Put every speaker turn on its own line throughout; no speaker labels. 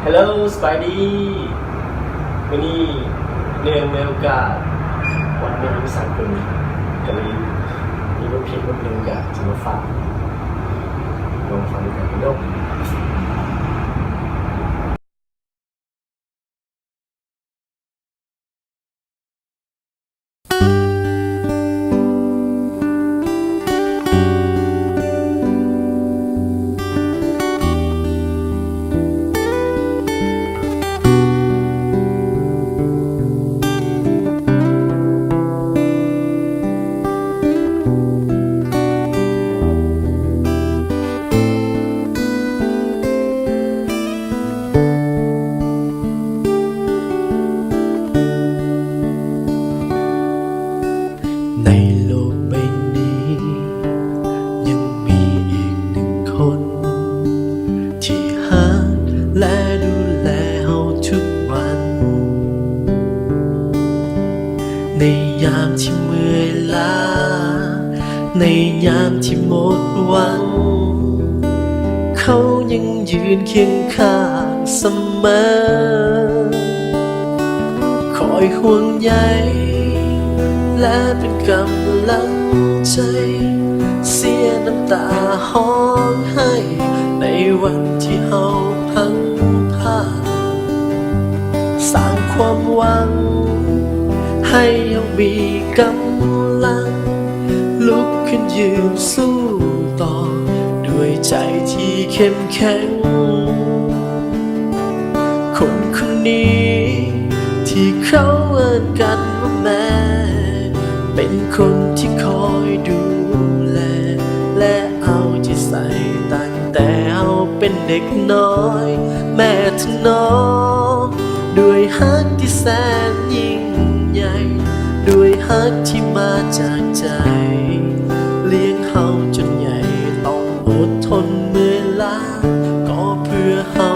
ฮัลโหลสบายดีวันนี้เนื่องในโอกาสวันแม่พิสารคนก็เลยมีบทเพลงบทหนึ่งอยากจะมาฟังลองฟังกันพี่น้อง
ในโลกใบนี้ยังมีอีกหนึ่งคนที่หาและดูแลเฮาทุกวันในยามที่เมื่อยล้าในยามที่หมดหวังเขายังยืนเคียงข้างเสมอคอยห่วงใยและเป็นกำลังใจเสียน้ำตาห้องให้ในวันที่เฮาพังพ่ายสร้างความหวังให้เฮามีกำลังลุกขึ้นยืนสู้ต่อด้วยใจที่เข้มแข็งคนคนนี้ที่เขาเอิ้นกันว่าแม่เป็นคนที่คอยดูแลและเอาใจใส่ตั้งแต่เอาเป็นเด็กน้อยแม่ถึงน้องด้วยฮักที่แสนยิ่งใหญ่ด้วยฮักที่มาจากใจเลี้ยงเฮาจนใหญ่ต้องอดทนเมื่อยล้าก็เพื่อเฮา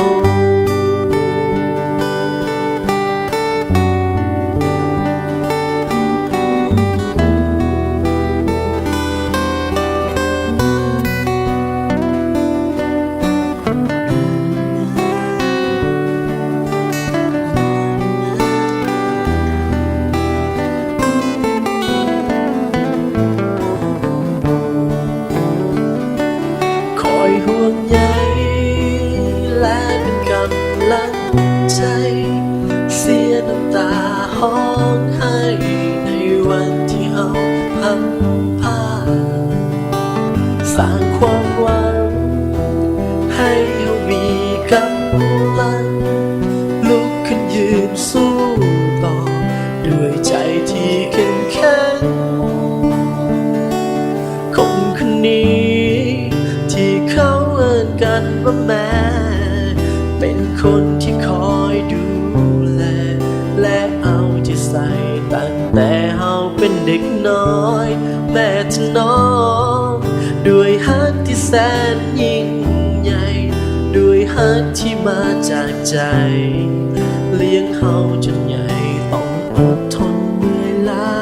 ห่วงใยและเป็นกำลังใจเสียน้ำตาห้องให้ในวันที่เฮาพังพ่ายสร้างความหวังให้เฮามีกำลังลุกขึ้นยืนสู้ต่อด้วยใจที่เข้มแข็งคนคนนี้ที่เขาเอิ้นกันว่าแม่เป็นคนที่คอยดูแลและเอาใจใส่ตั้งแต่เฮาเป็นเด็กน้อยแม่ถึงน้องด้วยฮักที่แสนยิ่งใหญ่ด้วยฮักที่มาจากใจเลี้ยงเฮาจนใหญ่ต้องอดทนเมื่อยล้า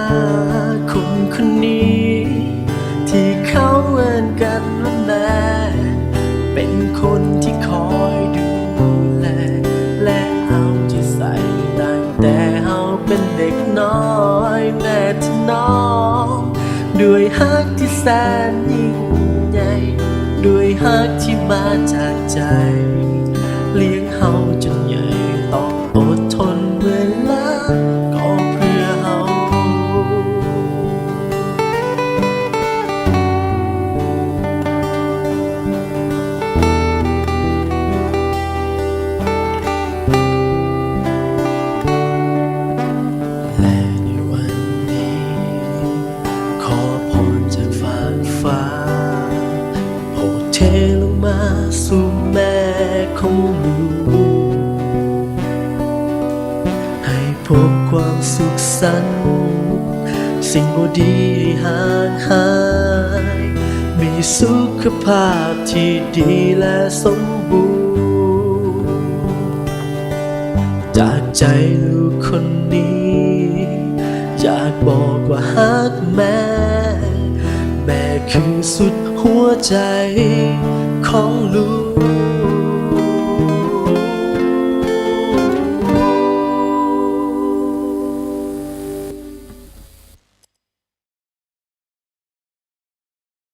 คนคนนี้ที่เขาเอิ้นกันว่าแม่เป็นคนที่คอยดูแลและเอาใจใส่ตั้งแต่เฮาเป็นเด็กน้อยแม่ที่น้องด้วยฮักที่แสนยิ่งใหญ่ด้วยฮักที่มาจากใจเลี้ยงเฮาจนใหญ่ต้องอดทนเมื่อยล้าก็เพื่อเฮาและในวันนี้ขอพรจากฟ้าโปรดเทลงมาสู่แม่ของลูกให้พบความสุขสันต์สิ่งบ่ดีให้ห่างหายมีสุขภาพที่ดีและสมบูรณ์จากใจลูกคนนี้อยากบอกว่าฮักแม่ แม่คือสุดหัวใจของลูก